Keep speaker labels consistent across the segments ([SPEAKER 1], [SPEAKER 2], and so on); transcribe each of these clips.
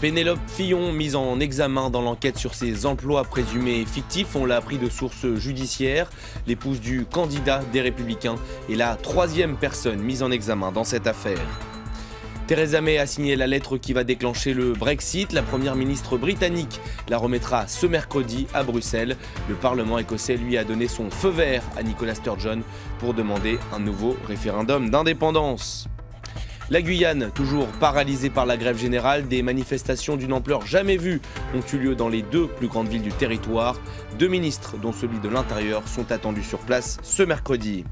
[SPEAKER 1] Pénélope Fillon, mise en examen dans l'enquête sur ses emplois présumés fictifs, on l'a appris de sources judiciaires. L'épouse du candidat des Républicains est la troisième personne mise en examen dans cette affaire. Theresa May a signé la lettre qui va déclencher le Brexit. La première ministre britannique la remettra ce mercredi à Bruxelles. Le Parlement écossais lui a donné son feu vert à Nicola Sturgeon pour demander un nouveau référendum d'indépendance. La Guyane, toujours paralysée par la grève générale, des manifestations d'une ampleur jamais vue ont eu lieu dans les deux plus grandes villes du territoire. 2 ministres, dont celui de l'Intérieur, sont attendus sur place ce mercredi.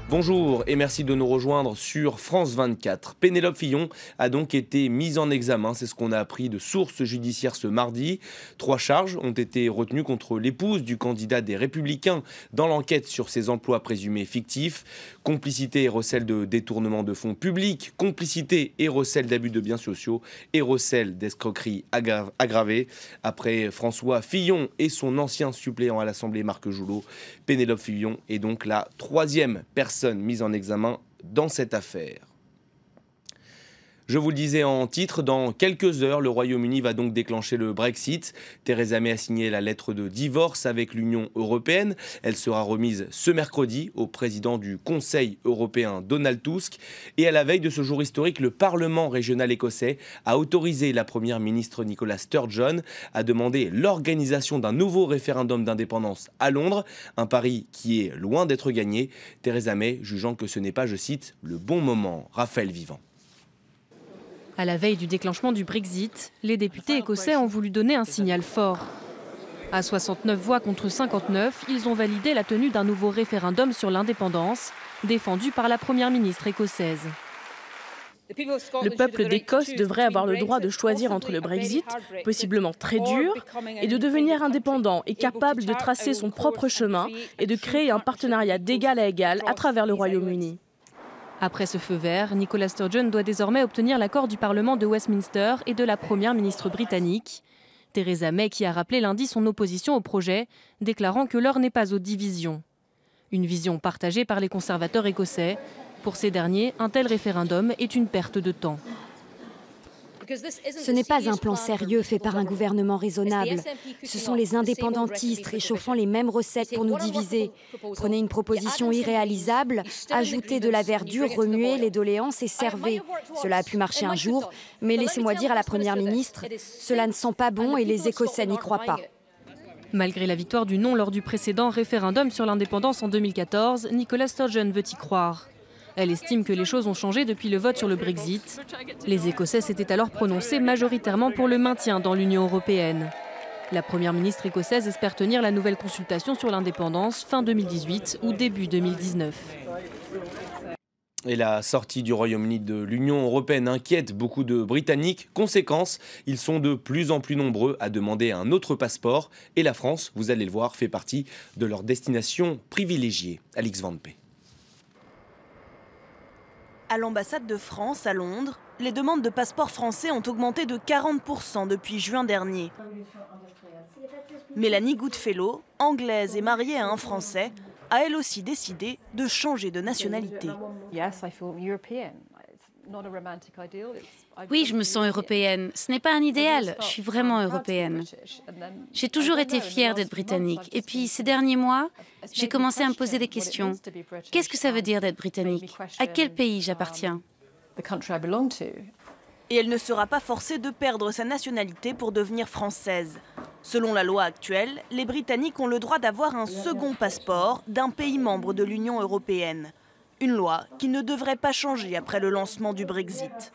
[SPEAKER 1] Bonjour et merci de nous rejoindre sur France 24. Pénélope Fillon a donc été mise en examen, c'est ce qu'on a appris de sources judiciaires ce mardi. 3 charges ont été retenues contre l'épouse du candidat des Républicains dans l'enquête sur ses emplois présumés fictifs. Complicité et recel de détournement de fonds publics, complicité et recel d'abus de biens sociaux et recel d'escroquerie aggravée. Après François Fillon et son ancien suppléant à l'Assemblée Marc Joulot, Pénélope Fillon est donc la troisième personne mise en examen dans cette affaire. Je vous le disais en titre, dans quelques heures, le Royaume-Uni va donc déclencher le Brexit. Theresa May a signé la lettre de divorce avec l'Union européenne. Elle sera remise ce mercredi au président du Conseil européen, Donald Tusk. Et à la veille de ce jour historique, le Parlement régional écossais a autorisé la première ministre Nicola Sturgeon à demander l'organisation d'un nouveau référendum d'indépendance à Londres. Un pari qui est loin d'être gagné. Theresa May jugeant que ce n'est pas, je cite, le bon moment. Raphaël Vivant.
[SPEAKER 2] À la veille du déclenchement du Brexit, les députés écossais ont voulu donner un signal fort. À 69 voix contre 59, ils ont validé la tenue d'un nouveau référendum sur l'indépendance, défendu par la première ministre écossaise.
[SPEAKER 3] Le peuple d'Écosse devrait avoir le droit de choisir entre le Brexit, possiblement très dur, et de devenir indépendant et capable de tracer son propre chemin et de créer un partenariat d'égal à égal à travers le Royaume-Uni.
[SPEAKER 2] Après ce feu vert, Nicola Sturgeon doit désormais obtenir l'accord du Parlement de Westminster et de la première ministre britannique. Theresa May qui a rappelé lundi son opposition au projet, déclarant que l'heure n'est pas aux divisions. Une vision partagée par les conservateurs écossais. Pour ces derniers, un tel référendum est une perte de temps.
[SPEAKER 4] Ce n'est pas un plan sérieux fait par un gouvernement raisonnable. Ce sont les indépendantistes réchauffant les mêmes recettes pour nous diviser. Prenez une proposition irréalisable, ajoutez de la verdure, remuez les doléances et servez. Cela a pu marcher un jour, mais laissez-moi dire à la Première ministre, cela ne sent pas bon et les Écossais n'y croient pas.
[SPEAKER 2] Malgré la victoire du non lors du précédent référendum sur l'indépendance en 2014, Nicola Sturgeon veut y croire. Elle estime que les choses ont changé depuis le vote sur le Brexit. Les Écossais s'étaient alors prononcés majoritairement pour le maintien dans l'Union européenne. La première ministre écossaise espère tenir la nouvelle consultation sur l'indépendance fin 2018 ou début 2019.
[SPEAKER 1] Et la sortie du Royaume-Uni de l'Union européenne inquiète beaucoup de Britanniques. Conséquence, ils sont de plus en plus nombreux à demander un autre passeport. Et la France, vous allez le voir, fait partie de leur destination privilégiée. Alix Van P.
[SPEAKER 5] À l'ambassade de France à Londres, les demandes de passeports français ont augmenté de 40% depuis juin dernier. Mélanie Goodfellow, anglaise et mariée à un Français, a elle aussi décidé de changer de nationalité.
[SPEAKER 6] Oui, je me sens européenne. Ce n'est pas un idéal, je suis vraiment européenne. J'ai toujours été fière d'être britannique. Et puis, ces derniers mois, j'ai commencé à me poser des questions. Qu'est-ce que ça veut dire d'être britannique? À quel pays j'appartiens?
[SPEAKER 5] Et elle ne sera pas forcée de perdre sa nationalité pour devenir française. Selon la loi actuelle, les Britanniques ont le droit d'avoir un second passeport d'un pays membre de l'Union européenne. Une loi qui ne devrait pas changer après le lancement du Brexit.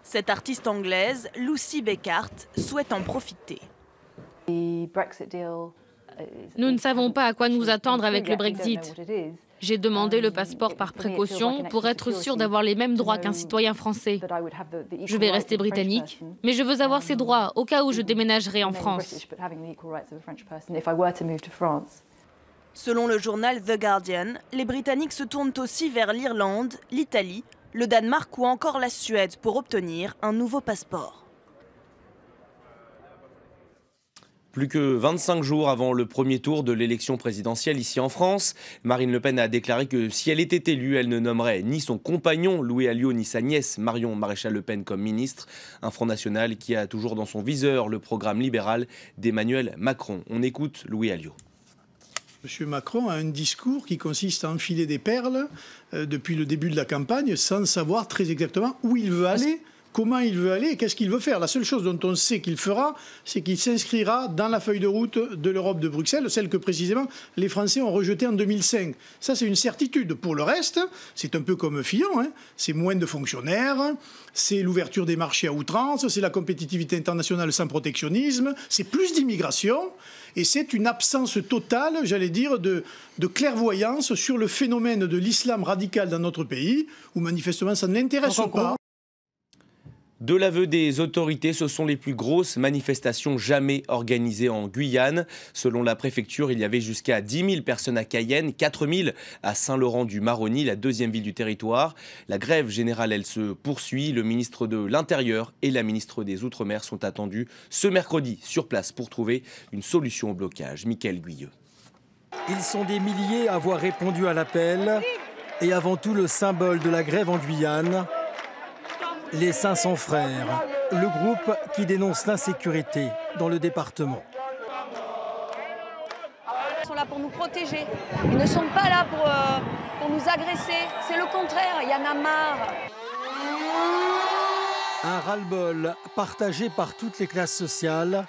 [SPEAKER 5] Cette artiste anglaise, Lucy Beckart, souhaite en profiter.
[SPEAKER 7] Nous ne savons pas à quoi nous attendre avec le Brexit. J'ai demandé le passeport par précaution pour être sûre d'avoir les mêmes droits qu'un citoyen français. Je vais rester britannique, mais je veux avoir ces droits au cas où je déménagerai en France.
[SPEAKER 5] Selon le journal The Guardian, les Britanniques se tournent aussi vers l'Irlande, l'Italie, le Danemark ou encore la Suède pour obtenir un nouveau passeport.
[SPEAKER 1] Plus que 25 jours avant le premier tour de l'élection présidentielle ici en France, Marine Le Pen a déclaré que si elle était élue, elle ne nommerait ni son compagnon Louis Alliot ni sa nièce Marion Maréchal Le Pen comme ministre. Un Front National qui a toujours dans son viseur le programme libéral d'Emmanuel Macron. On écoute Louis Alliot.
[SPEAKER 8] Monsieur Macron a un discours qui consiste à enfiler des perles depuis le début de la campagne sans savoir très exactement où il veut aller. Comment il veut aller et qu'est-ce qu'il veut faire. La seule chose dont on sait qu'il fera, c'est qu'il s'inscrira dans la feuille de route de l'Europe de Bruxelles, celle que précisément les Français ont rejetée en 2005. Ça, c'est une certitude. Pour le reste, c'est un peu comme Fillon, hein. C'est moins de fonctionnaires, c'est l'ouverture des marchés à outrance, c'est la compétitivité internationale sans protectionnisme, c'est plus d'immigration et c'est une absence totale, j'allais dire, de clairvoyance sur le phénomène de l'islam radical dans notre pays, où manifestement ça ne l'intéresse pas.
[SPEAKER 1] De l'aveu des autorités, ce sont les plus grosses manifestations jamais organisées en Guyane. Selon la préfecture, il y avait jusqu'à 10 000 personnes à Cayenne, 4 000 à Saint-Laurent-du-Maroni, la deuxième ville du territoire. La grève générale, elle se poursuit. Le ministre de l'Intérieur et la ministre des Outre-mer sont attendus ce mercredi sur place pour trouver une solution au blocage. Mickaël Guyeux.
[SPEAKER 9] Ils sont des milliers à avoir répondu à l'appel et avant tout le symbole de la grève en Guyane. Les 500 frères, le groupe qui dénonce l'insécurité dans le département.
[SPEAKER 10] Ils sont là pour nous protéger. Ils ne sont pas là pour nous agresser. C'est le contraire, il y en a marre.
[SPEAKER 9] Un ras-le-bol partagé par toutes les classes sociales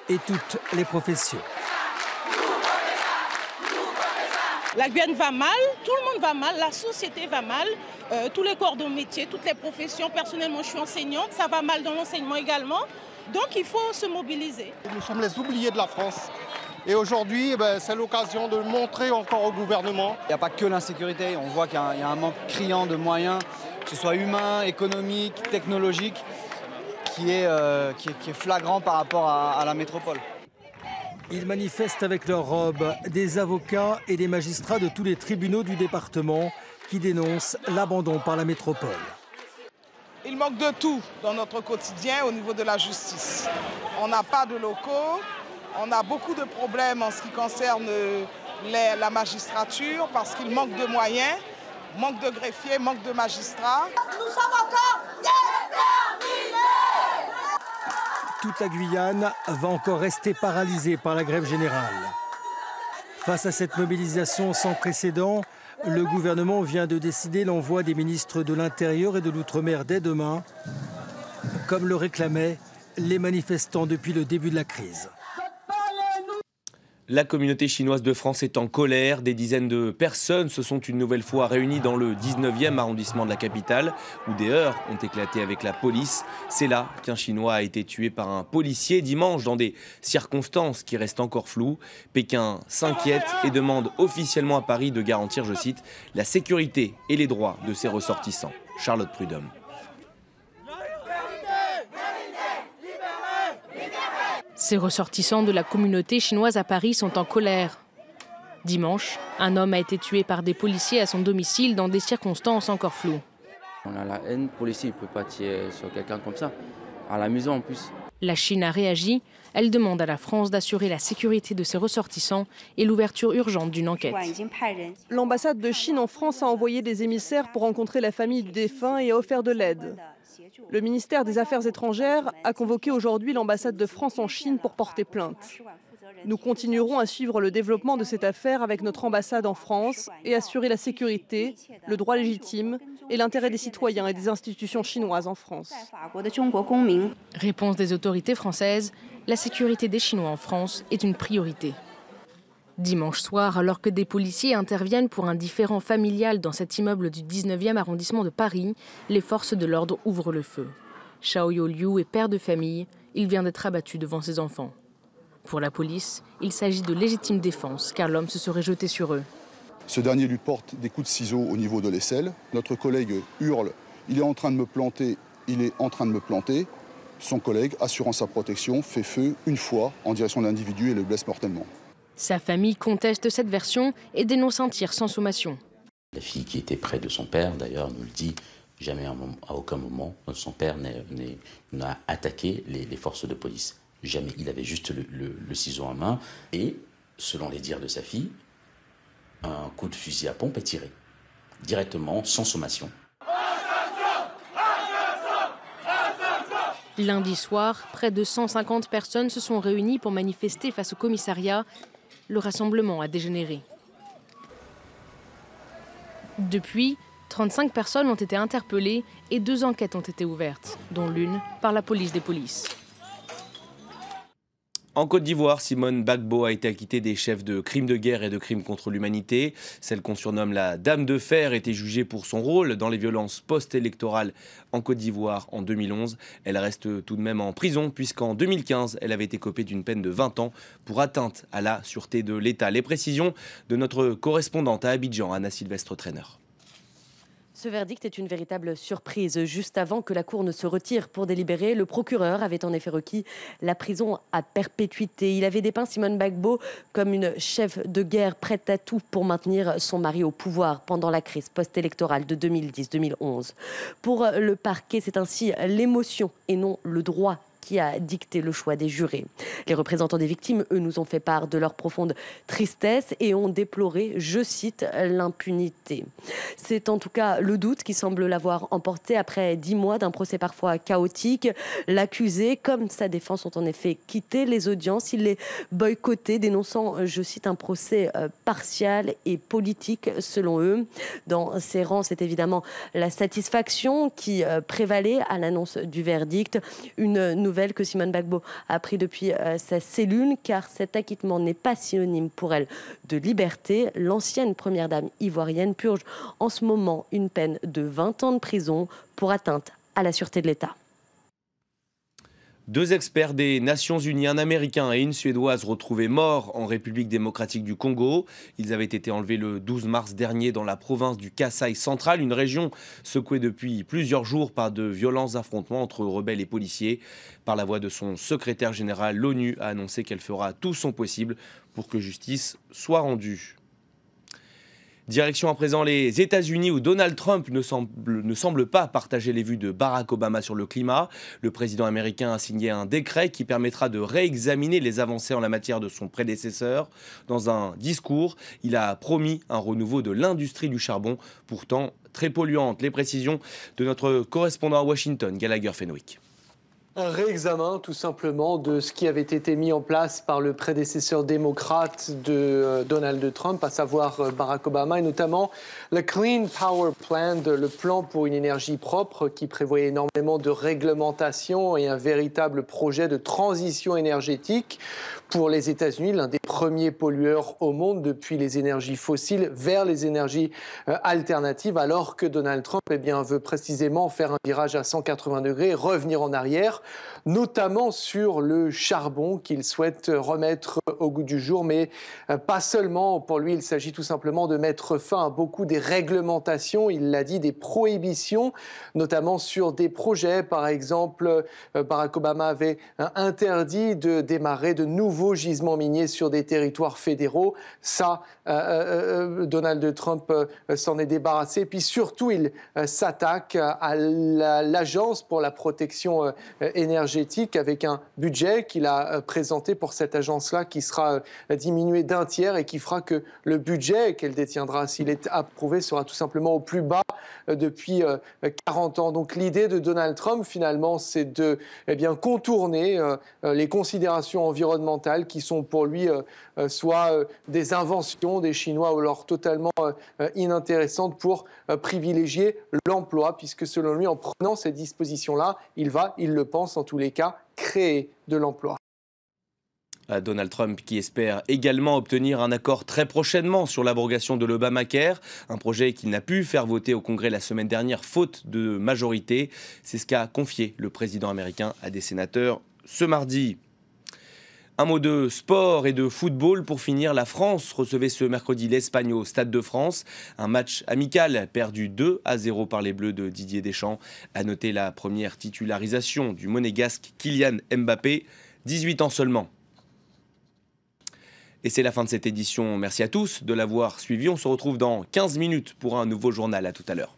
[SPEAKER 9] et toutes les professions.
[SPEAKER 11] La Guyane va mal, tout le monde va mal, la société va mal, tous les corps de métier, toutes les professions. Personnellement, je suis enseignante, ça va mal dans l'enseignement également. Donc il faut se mobiliser.
[SPEAKER 12] Nous sommes les oubliés de la France. Et aujourd'hui, c'est l'occasion de le montrer encore au gouvernement.
[SPEAKER 13] Il n'y a pas que l'insécurité, on voit qu'il y a un manque criant de moyens, que ce soit humain, économique, technologique, qui est flagrant par rapport à la métropole.
[SPEAKER 9] Ils manifestent avec leurs robes, des avocats et des magistrats de tous les tribunaux du département qui dénoncent l'abandon par la métropole.
[SPEAKER 11] Il manque de tout dans notre quotidien au niveau de la justice. On n'a pas de locaux, on a beaucoup de problèmes en ce qui concerne la magistrature parce qu'il manque de moyens, manque de greffiers, manque de magistrats.
[SPEAKER 10] Nous sommes encore déterminés!
[SPEAKER 9] Toute la Guyane va encore rester paralysée par la grève générale. Face à cette mobilisation sans précédent, le gouvernement vient de décider l'envoi des ministres de l'Intérieur et de l'Outre-mer dès demain, comme le réclamaient les manifestants depuis le début de la crise.
[SPEAKER 1] La communauté chinoise de France est en colère. Des dizaines de personnes se sont une nouvelle fois réunies dans le 19e arrondissement de la capitale, où des heurts ont éclaté avec la police. C'est là qu'un Chinois a été tué par un policier dimanche dans des circonstances qui restent encore floues. Pékin s'inquiète et demande officiellement à Paris de garantir, je cite, la sécurité et les droits de ses ressortissants. Charlotte Prudhomme.
[SPEAKER 2] Ces ressortissants de la communauté chinoise à Paris sont en colère. Dimanche, un homme a été tué par des policiers à son domicile dans des circonstances encore floues.
[SPEAKER 14] On a la haine, le policier ne peut pas tirer sur quelqu'un comme ça, à la maison en plus.
[SPEAKER 2] La Chine a réagi. Elle demande à la France d'assurer la sécurité de ses ressortissants et l'ouverture urgente d'une enquête.
[SPEAKER 15] L'ambassade de Chine en France a envoyé des émissaires pour rencontrer la famille du défunt et a offert de l'aide. Le ministère des Affaires étrangères a convoqué aujourd'hui l'ambassade de France en Chine pour porter plainte. Nous continuerons à suivre le développement de cette affaire avec notre ambassade en France et assurer la sécurité, le droit légitime et l'intérêt des citoyens et des institutions chinoises en France.
[SPEAKER 2] Réponse des autorités françaises, la sécurité des Chinois en France est une priorité. Dimanche soir, alors que des policiers interviennent pour un différend familial dans cet immeuble du 19e arrondissement de Paris, les forces de l'ordre ouvrent le feu. Xiaoyo Liu est père de famille, il vient d'être abattu devant ses enfants. Pour la police, il s'agit de légitime défense, car l'homme se serait jeté sur eux.
[SPEAKER 16] Ce dernier lui porte des coups de ciseaux au niveau de l'aisselle. Notre collègue hurle « il est en train de me planter, il est en train de me planter ». Son collègue, assurant sa protection, fait feu une fois en direction de l'individu et le blesse mortellement.
[SPEAKER 2] Sa famille conteste cette version et dénonce un tir sans sommation.
[SPEAKER 17] La fille qui était près de son père, d'ailleurs, nous le dit, jamais à aucun moment, son père n'a attaqué les forces de police. Jamais. Il avait juste le ciseau en main et, selon les dires de sa fille, un coup de fusil à pompe est tiré. Directement, sans sommation.
[SPEAKER 2] Lundi soir, près de 150 personnes se sont réunies pour manifester face au commissariat. Le rassemblement a dégénéré. Depuis, 35 personnes ont été interpellées et 2 enquêtes ont été ouvertes, dont l'une par la police des polices.
[SPEAKER 1] En Côte d'Ivoire, Simone Gbagbo a été acquittée des chefs de crimes de guerre et de crimes contre l'humanité. Celle qu'on surnomme la Dame de Fer était jugée pour son rôle dans les violences post-électorales en Côte d'Ivoire en 2011. Elle reste tout de même en prison puisqu'en 2015, elle avait été copée d'une peine de 20 ans pour atteinte à la sûreté de l'État. Les précisions de notre correspondante à Abidjan, Anna Sylvestre Trainer.
[SPEAKER 18] Ce verdict est une véritable surprise. Juste avant que la Cour ne se retire pour délibérer, le procureur avait en effet requis la prison à perpétuité. Il avait dépeint Simone Gbagbo comme une chef de guerre prête à tout pour maintenir son mari au pouvoir pendant la crise post-électorale de 2010-2011. Pour le parquet, c'est ainsi l'émotion et non le droit qui a dicté le choix des jurés. Les représentants des victimes, eux, nous ont fait part de leur profonde tristesse et ont déploré, je cite, l'impunité. C'est en tout cas le doute qui semble l'avoir emporté après 10 mois d'un procès parfois chaotique. L'accusé, comme sa défense, ont en effet quitté les audiences. Il les boycottait, dénonçant, je cite, un procès partial et politique, selon eux. Dans ses rangs, c'est évidemment la satisfaction qui prévalait à l'annonce du verdict. Une nouvelle que Simone Gbagbo a pris depuis sa cellule, car cet acquittement n'est pas synonyme pour elle de liberté. L'ancienne première dame ivoirienne purge en ce moment une peine de 20 ans de prison pour atteinte à la sûreté de l'État.
[SPEAKER 1] 2 experts des Nations Unies, un Américain et une Suédoise, retrouvés morts en République démocratique du Congo. Ils avaient été enlevés le 12 mars dernier dans la province du Kasaï central, une région secouée depuis plusieurs jours par de violents affrontements entre rebelles et policiers. Par la voix de son secrétaire général, l'ONU a annoncé qu'elle fera tout son possible pour que justice soit rendue. Direction à présent les États-Unis où Donald Trump ne semble pas partager les vues de Barack Obama sur le climat. Le président américain a signé un décret qui permettra de réexaminer les avancées en la matière de son prédécesseur. Dans un discours, il a promis un renouveau de l'industrie du charbon, pourtant très polluante. Les précisions de notre correspondant à Washington, Gallagher Fenwick.
[SPEAKER 19] Un réexamen tout simplement de ce qui avait été mis en place par le prédécesseur démocrate de Donald Trump, à savoir Barack Obama, et notamment le Clean Power Plan, le plan pour une énergie propre qui prévoyait énormément de réglementation et un véritable projet de transition énergétique pour les États-Unis, l'un des premiers pollueurs au monde depuis les énergies fossiles vers les énergies alternatives, alors que Donald Trump veut précisément faire un virage à 180 degrés, revenir en arrière, notamment sur le charbon qu'il souhaite remettre au goût du jour, mais pas seulement. Pour lui, il s'agit tout simplement de mettre fin à beaucoup des réglementations, il l'a dit, des prohibitions, notamment sur des projets. Par exemple, Barack Obama avait interdit de démarrer de nouveaux gisements miniers sur des territoires fédéraux. Ça, Donald Trump s'en est débarrassé. Puis surtout, il s'attaque à l'Agence pour la protection énergétique avec un budget qu'il a présenté pour cette agence-là qui sera diminué d'un tiers et qui fera que le budget qu'elle détiendra, s'il est approuvé, sera tout simplement au plus bas depuis 40 ans. Donc l'idée de Donald Trump, finalement, c'est de contourner les considérations environnementales qui sont pour lui soit des inventions des Chinois ou alors totalement inintéressantes pour privilégier l'emploi, puisque selon lui, en prenant ces dispositions-là, il le pense en tous les cas, créer de l'emploi.
[SPEAKER 1] Donald Trump qui espère également obtenir un accord très prochainement sur l'abrogation de l'Obamacare, un projet qu'il n'a pu faire voter au Congrès la semaine dernière faute de majorité. C'est ce qu'a confié le président américain à des sénateurs ce mardi. Un mot de sport et de football pour finir. La France recevait ce mercredi l'Espagne au Stade de France. Un match amical perdu 2-0 par les Bleus de Didier Deschamps. À noter la première titularisation du monégasque Kylian Mbappé, 18 ans seulement. Et c'est la fin de cette édition. Merci à tous de l'avoir suivi. On se retrouve dans 15 minutes pour un nouveau journal. À tout à l'heure.